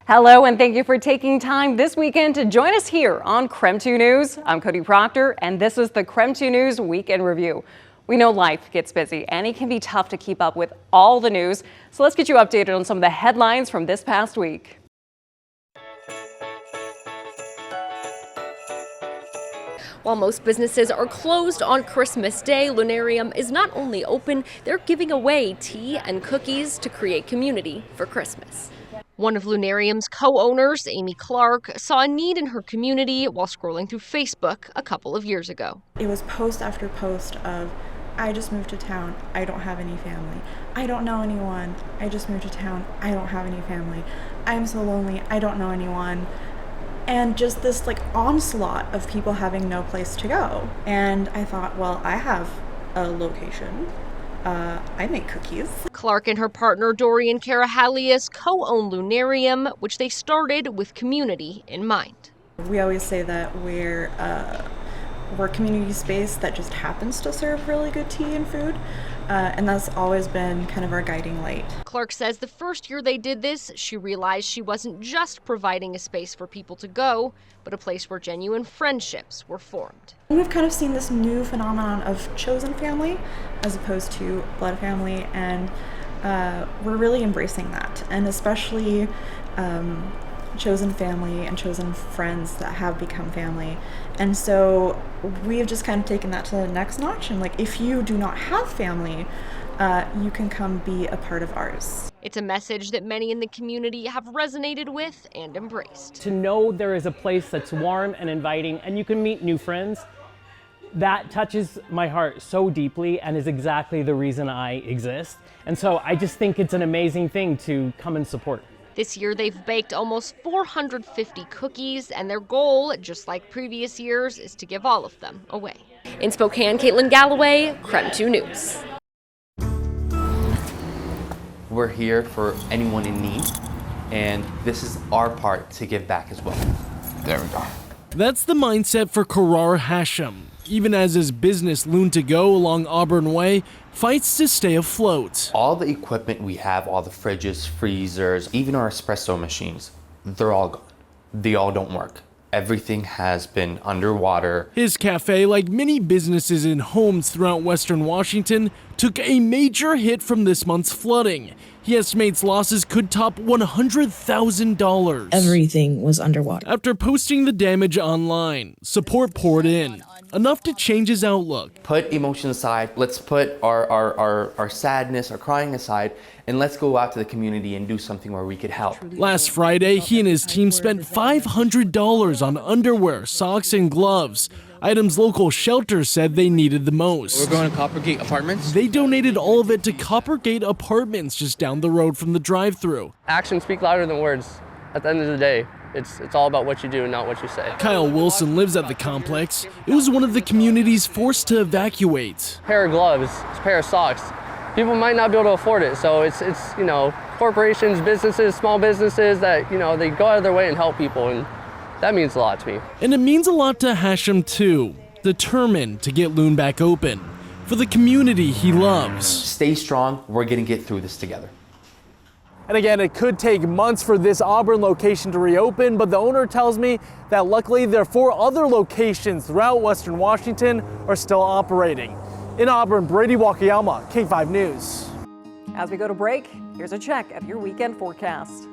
Hello, and thank you for taking time this weekend to join us here on KREM 2 News. I'm Cody Proctor, and this is the KREM 2 News Weekend Review. We know life gets busy, and it can be tough to keep up with all the news. So let's get you updated on some of the headlines from this past week. While most businesses are closed on Christmas Day, Lunarium is not only open, they're giving away tea and cookies to create community for Christmas. One of Lunarium's co-owners, Amy Clark, saw a need in her community while scrolling through Facebook a couple of years ago. It was post after post of, I just moved to town, I don't have any family. I don't know anyone, I just moved to town, I don't have any family. I'm so lonely, I don't know anyone. And just this onslaught of people having no place to go. And I thought, well, I have a location. I make cookies. Clark and her partner Dorian Karahalius co-own Lunarium, which they started with community in mind. We always say that we're a community space that just happens to serve really good tea and food. And that's always been kind of our guiding light. Clark says the first year they did this, she realized she wasn't just providing a space for people to go, but a place where genuine friendships were formed. And we've kind of seen this new phenomenon of chosen family as opposed to blood family, and we're really embracing that. And especially chosen family and chosen friends that have become family. And so we've just kind of taken that to the next notch, and if you do not have family, you can come be a part of ours. It's a message that many in the community have resonated with and embraced. To know there is a place that's warm and inviting and you can meet new friends, that touches my heart so deeply and is exactly the reason I exist. And so I just think it's an amazing thing to come and support. This year, they've baked almost 450 cookies, and their goal, just like previous years, is to give all of them away. In Spokane, Caitlin Galloway, KREM 2 News. We're here for anyone in need, and this is our part to give back as well. There we go. That's the mindset for Karar Hashem, even as his business Loon to Go along Auburn Way fights to stay afloat. All the equipment we have, all the fridges, freezers, even our espresso machines, they're all gone. They all don't work. Everything has been underwater. His cafe, like many businesses and homes throughout Western Washington, took a major hit from this month's flooding. He estimates losses could top $100,000. Everything was underwater. After posting the damage online, support poured in, enough to change his outlook. Put emotion aside, let's put our sadness, our crying aside, and let's go out to the community and do something where we could help. Last Friday, he and his team spent $500 on underwear, socks, and gloves, items local shelters said they needed the most. We're going to Coppergate Apartments. They donated all of it to Coppergate Apartments just down the road from the drive-thru. Actions speak louder than words. At the end of the day, it's all about what you do and not what you say. Kyle Wilson lives at the complex. It was one of the communities forced to evacuate. A pair of gloves, a pair of socks. People might not be able to afford it, so it's corporations, businesses, small businesses that they go out of their way and help people, and that means a lot to me. And it means a lot to Hashem too, determined to get Loon back open for the community he loves. Stay strong. We're gonna get through this together. And again, it could take months for this Auburn location to reopen, but the owner tells me that luckily their 4 other locations throughout Western Washington are still operating. In Auburn, Brady Wakayama, K5 News. As we go to break, here's a check of your weekend forecast.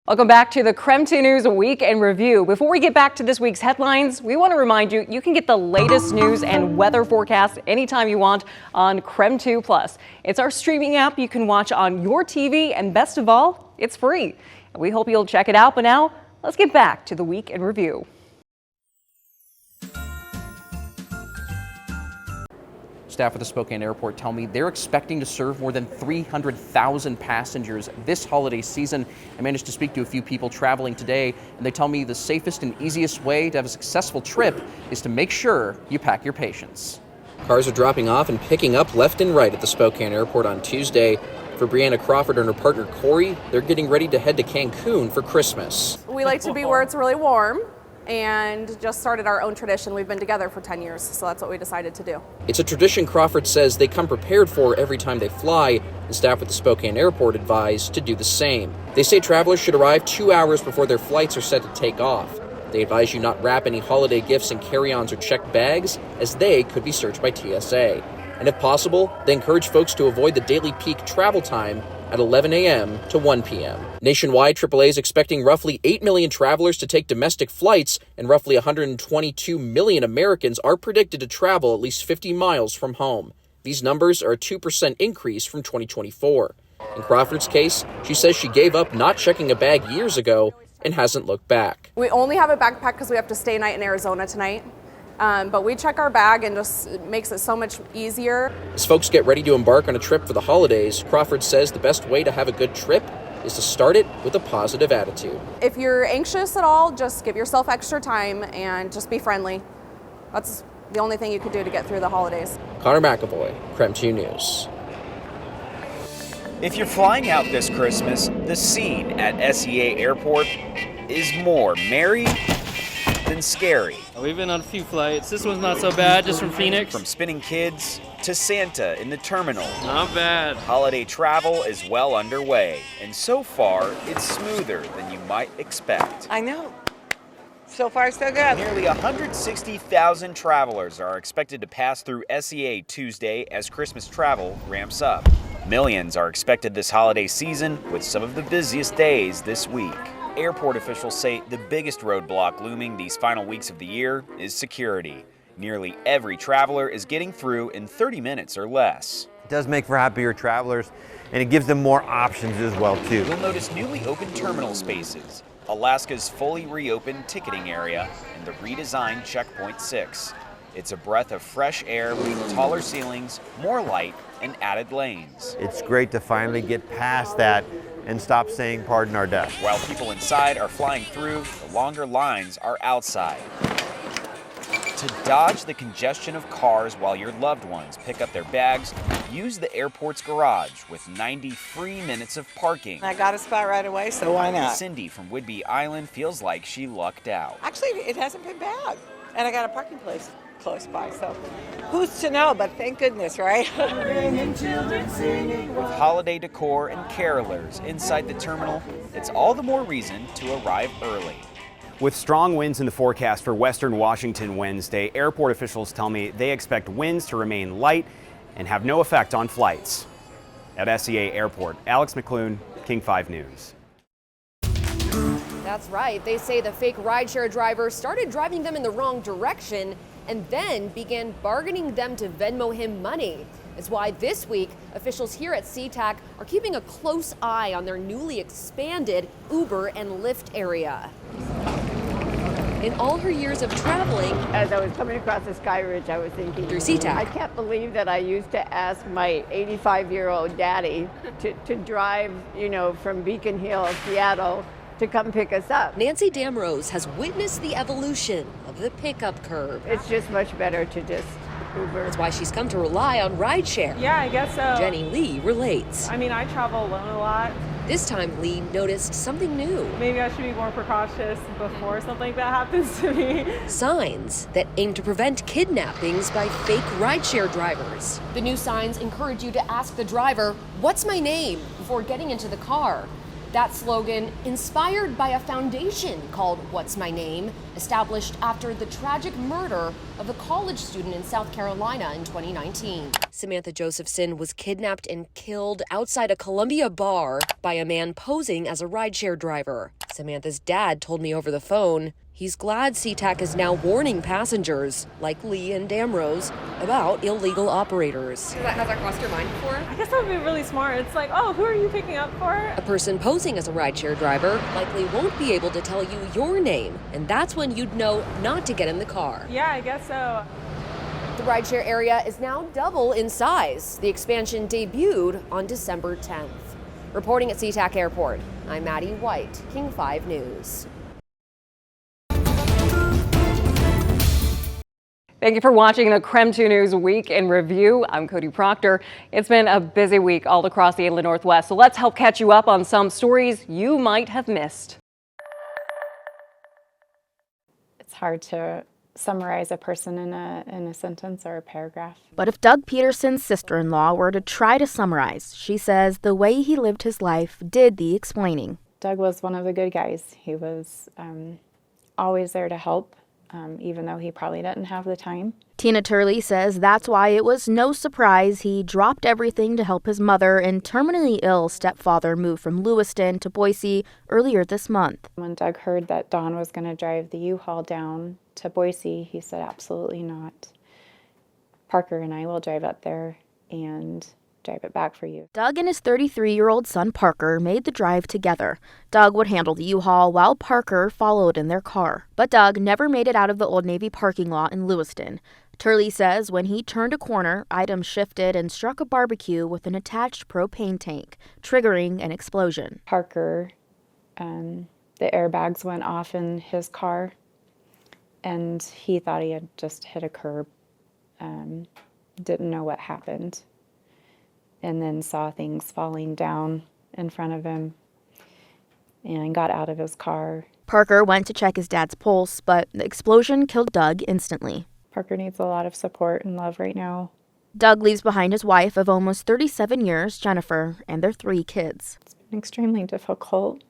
Welcome back to the KREM 2 News Week in Review. Before we get back to this week's headlines, we want to remind you, you can get the latest news and weather forecast anytime you want on KREM 2 Plus. It's our streaming app you can watch on your TV, and best of all, it's free. We hope you'll check it out, but now Let's get back to the week in review. Staff at the Spokane airport tell me they're expecting to serve more than 300,000 passengers this holiday season. I managed to speak to a few people traveling today, and they tell me the safest and easiest way to have a successful trip is to make sure you pack your patience. Cars are dropping off and picking up left and right at the Spokane airport on Tuesday. For Brianna Crawford and her partner Corey, they're getting ready to head to Cancun for Christmas. We like to be where it's really warm, and just started our own tradition. We've been together for 10 years, so that's what we decided to do. It's a tradition Crawford says they come prepared for every time they fly, and staff at the Spokane airport advise to do the same. They say travelers should arrive 2 hours before their flights are set to take off. They advise you not wrap any holiday gifts in carry-ons or checked bags, as they could be searched by TSA. And if possible, they encourage folks to avoid the daily peak travel time at 11 a.m. to 1 p.m. Nationwide, AAA is expecting roughly 8 million travelers to take domestic flights, and roughly 122 million Americans are predicted to travel at least 50 miles from home. These numbers are a 2% increase from 2024. In Crawford's case, she says she gave up not checking a bag years ago and hasn't looked back. We only have a backpack because we have to stay a night in Arizona tonight. But we check our bag, and just it makes it so much easier. As folks get ready to embark on a trip for the holidays, Crawford says the best way to have a good trip is to start it with a positive attitude. If you're anxious at all, just give yourself extra time and just be friendly. That's the only thing you could do to get through the holidays. Connor McAvoy, KREM 2 News. If you're flying out this Christmas, the scene at SEA Airport is more merry than scary. We've been on a few flights. This one's not so bad, just from Phoenix. From spinning kids to Santa in the terminal. Not bad. Holiday travel is well underway, and so far, it's smoother than you might expect. I know. So far, so good. Nearly 160,000 travelers are expected to pass through SEA Tuesday as Christmas travel ramps up. Millions are expected this holiday season, with some of the busiest days this week. Airport officials say the biggest roadblock looming these final weeks of the year is security. Nearly every traveler is getting through in 30 minutes or less. It does make for happier travelers, and it gives them more options as well, too. You'll notice newly opened terminal spaces, Alaska's fully reopened ticketing area, and the redesigned Checkpoint 6. It's a breath of fresh air with taller ceilings, more light, and added lanes. It's great to finally get past that and stop saying pardon our death. While people inside are flying through, the longer lines are outside. To dodge the congestion of cars while your loved ones pick up their bags, use the airport's garage with 90 free minutes of parking. I got a spot right away, so why not? Cindy from Whidbey Island feels like she lucked out. Actually, it hasn't been bad. And I got a parking place close by, so who's to know, but thank goodness, right? With holiday decor and carolers inside the terminal, it's all the more reason to arrive early. With strong winds in the forecast for Western Washington Wednesday, airport officials tell me they expect winds to remain light and have no effect on flights. At SEA Airport, Alex McClune, King 5 News. That's right. They say the fake rideshare driver started driving them in the wrong direction and then began bargaining them to Venmo him money. It's why this week, officials here at SeaTac are keeping a close eye on their newly expanded Uber and Lyft area. In all her years of traveling, as I was coming across the Sky Ridge, I was thinking, through SeaTac, I can't believe that I used to ask my 85-year-old daddy to drive, from Beacon Hill, Seattle, to come pick us up. Nancy Damrose has witnessed the evolution of the pickup curve. It's just much better to just Uber. That's why she's come to rely on rideshare. Yeah, I guess so. Jenny Lee relates. I mean, I travel alone a lot. This time, Lee noticed something new. Maybe I should be more precautious before something like that happens to me. Signs that aim to prevent kidnappings by fake rideshare drivers. The new signs encourage you to ask the driver, "What's my name?" before getting into the car. That slogan, inspired by a foundation called What's My Name, established after the tragic murder of a college student in South Carolina in 2019. Samantha Josephson was kidnapped and killed outside a Columbia bar by a man posing as a rideshare driver. Samantha's dad told me over the phone He's glad SeaTac is now warning passengers, like Lee and Damrose, about illegal operators. Has that crossed your mind before? I guess that would be really smart. It's like, oh, who are you picking up for? A person posing as a rideshare driver likely won't be able to tell you your name, and that's when you'd know not to get in the car. Yeah, I guess so. The rideshare area is now double in size. The expansion debuted on December 10th. Reporting at SeaTac Airport, I'm Maddie White, King 5 News. Thank you for watching the KREM 2 News Week in Review. I'm Cody Proctor. It's been a busy week all across the Inland Northwest, so let's help catch you up on some stories you might have missed. It's hard to summarize a person in a sentence or a paragraph. But if Doug Peterson's sister-in-law were to try to summarize, she says the way he lived his life did the explaining. Doug was one of the good guys. He was always there to help. Even though he probably didn't have the time. Tina Turley says that's why it was no surprise he dropped everything to help his mother and terminally ill stepfather move from Lewiston to Boise earlier this month. When Doug heard that Dawn was going to drive the U-Haul down to Boise, he said, absolutely not. Parker and I will drive up there and drive it back for you. Doug and his 33-year-old son Parker made the drive together. Doug would handle the U-Haul while Parker followed in their car. But Doug never made it out of the Old Navy parking lot in Lewiston. Turley says when he turned a corner, items shifted and struck a barbecue with an attached propane tank, triggering an explosion. Parker, the airbags went off in his car, and he thought he had just hit a curb. Didn't know what happened. And then saw things falling down in front of him and got out of his car. Parker went to check his dad's pulse, but the explosion killed Doug instantly. Parker needs a lot of support and love right now. Doug leaves behind his wife of almost 37 years, Jennifer, and their 3 kids. It's been extremely difficult,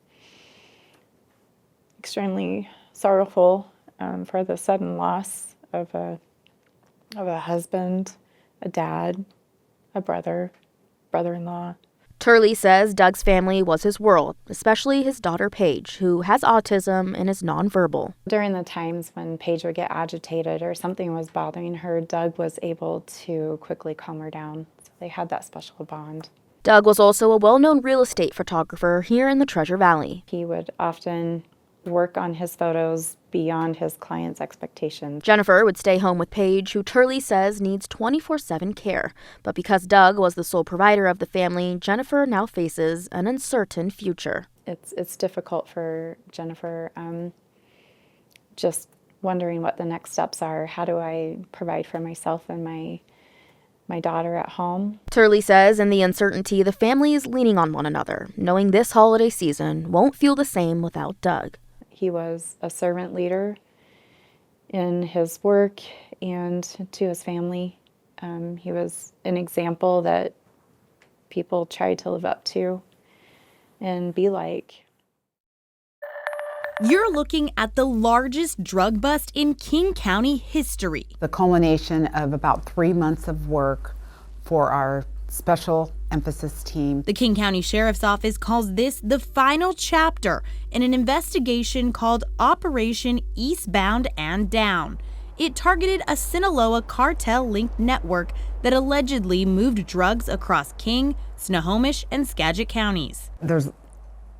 extremely sorrowful for the sudden loss of a husband, a dad, a brother-in-law. Turley says Doug's family was his world, especially his daughter Paige, who has autism and is nonverbal. During the times when Paige would get agitated or something was bothering her, Doug was able to quickly calm her down. So they had that special bond. Doug was also a well-known real estate photographer here in the Treasure Valley. He would often work on his photos beyond his clients' expectations. Jennifer would stay home with Paige, who Turley says needs 24/7 care. But because Doug was the sole provider of the family, Jennifer now faces an uncertain future. It's difficult for Jennifer, just wondering what the next steps are. How do I provide for myself and my daughter at home? Turley says in the uncertainty, the family is leaning on one another, knowing this holiday season won't feel the same without Doug. He was a servant leader in his work and to his family. He was an example that people tried to live up to and be like. You're looking at the largest drug bust in King County history. The culmination of about 3 months of work for our special emphasis team. The King County Sheriff's Office calls this the final chapter in an investigation called Operation Eastbound and Down. It targeted a Sinaloa cartel-linked network that allegedly moved drugs across King, Snohomish, and Skagit counties. There's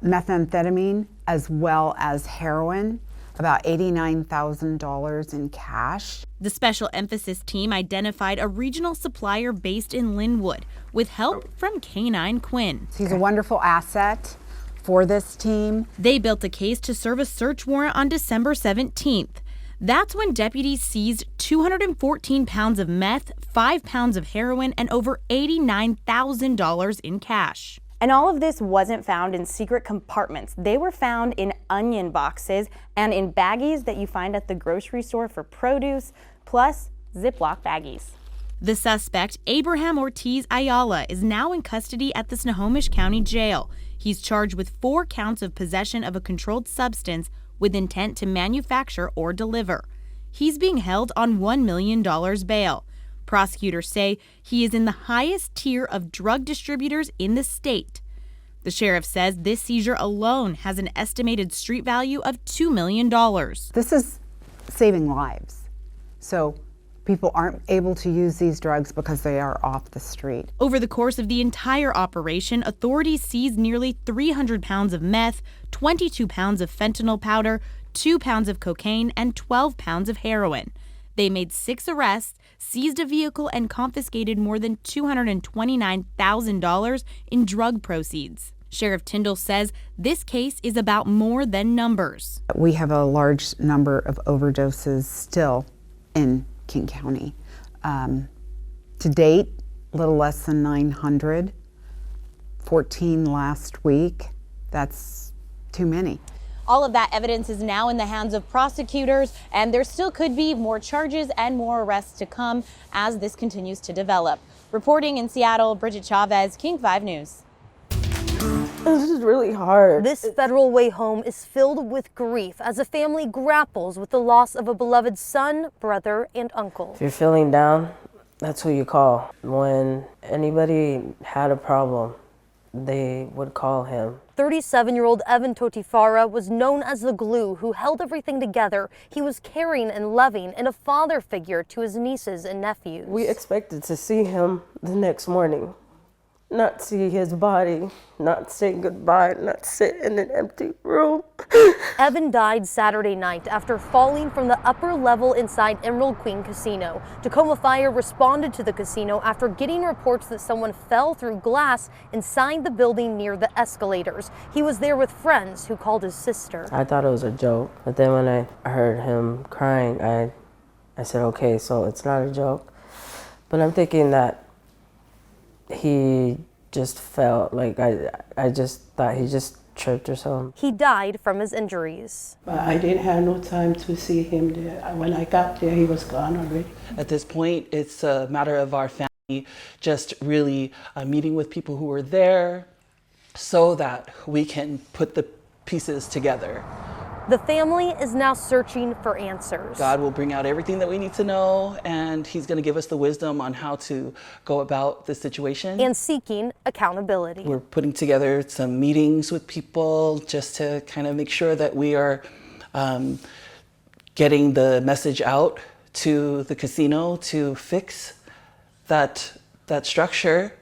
methamphetamine as well as heroin, about $89,000 in cash. The special emphasis team identified a regional supplier based in Linwood with help from K9 Quinn. He's a wonderful asset for this team. They built a case to serve a search warrant on December 17th. That's when deputies seized 214 pounds of meth, 5 pounds of heroin, and over $89,000 in cash. And all of this wasn't found in secret compartments. They were found in onion boxes and in baggies that you find at the grocery store for produce, plus Ziploc baggies. The suspect, Abraham Ortiz Ayala, is now in custody at the Snohomish County Jail. He's charged with 4 counts of possession of a controlled substance with intent to manufacture or deliver. He's being held on $1 million bail. Prosecutors say he is in the highest tier of drug distributors in the state. The sheriff says this seizure alone has an estimated street value of $2 million. This is saving lives. So people aren't able to use these drugs because they are off the street. Over the course of the entire operation, authorities seized nearly 300 pounds of meth, 22 pounds of fentanyl powder, 2 pounds of cocaine, and 12 pounds of heroin. They made 6 arrests, seized a vehicle, and confiscated more than $229,000 in drug proceeds. Sheriff Tyndall says this case is about more than numbers. We have a large number of overdoses still in King County. To date, a little less than 900, 14 last week. That's too many. All of that evidence is now in the hands of prosecutors, and there still could be more charges and more arrests to come as this continues to develop. Reporting in Seattle, Bridget Chavez, King 5 News. This is really hard. This federal way home is filled with grief as a family grapples with the loss of a beloved son, brother, and uncle. If you're feeling down, that's who you call. When anybody had a problem, they would call him. 37-year-old Evan Totifara was known as the glue who held everything together. He was caring and loving and a father figure to his nieces and nephews. We expected to see him the next morning. Not see his body, not say goodbye, not sit in an empty room. Evan died Saturday night after falling from the upper level inside Emerald Queen Casino. Tacoma Fire responded to the casino after getting reports that someone fell through glass inside the building near the escalators. He was there with friends who called his sister. I thought it was a joke, but then when I heard him crying, I said, okay, so it's not a joke. But I'm thinking that he just felt like I just thought he just tripped or something. He died from his injuries. But I didn't have no time to see him there. When I got there, he was gone already. At this point, it's a matter of our family just really meeting with people who were there so that we can put the pieces together. The family is now searching for answers. God will bring out everything that we need to know, and He's going to give us the wisdom on how to go about the situation. And seeking accountability. We're putting together some meetings with people just to kind of make sure that we are getting the message out to the casino to fix that structure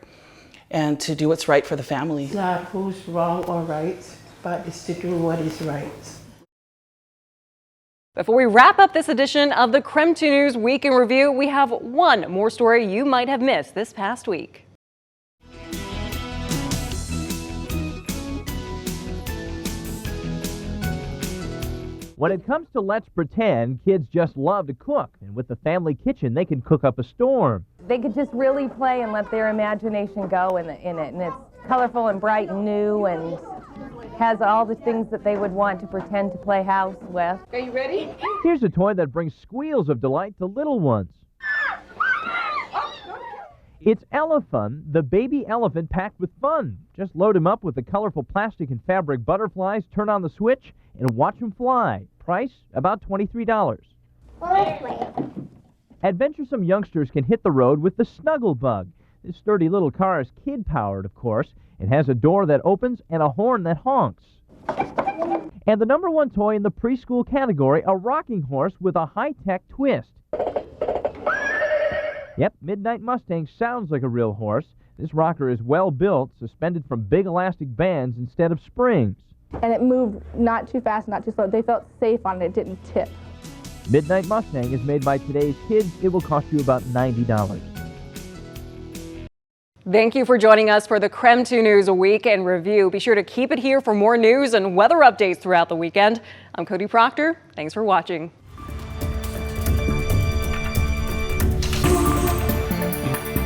and to do what's right for the family. It's not who's wrong or right, but it's to do what is right. Before we wrap up this edition of the KREM 2 News Week in Review, we have one more story you might have missed this past week. When it comes to let's pretend, kids just love to cook, and with the family kitchen, they can cook up a storm. They could just really play and let their imagination go in it, and it's colorful and bright and new and has all the things that they would want to pretend to play house with. Are you ready? Here's a toy that brings squeals of delight to little ones. It's Elephant, the baby elephant packed with fun. Just load him up with the colorful plastic and fabric butterflies, turn on the switch, and watch him fly. Price, about $23. Adventuresome youngsters can hit the road with the Snuggle Bug. This sturdy little car is kid-powered, of course. It has a door that opens and a horn that honks. And the #1 toy in the preschool category, a rocking horse with a high-tech twist. Yep, Midnight Mustang sounds like a real horse. This rocker is well built, suspended from big elastic bands instead of springs. And it moved not too fast, not too slow. They felt safe on it. It didn't tip. Midnight Mustang is made by today's kids. It will cost you about $90. Thank you for joining us for the KREM 2 News Week in Review. Be sure to keep it here for more news and weather updates throughout the weekend. I'm Cody Proctor. Thanks for watching.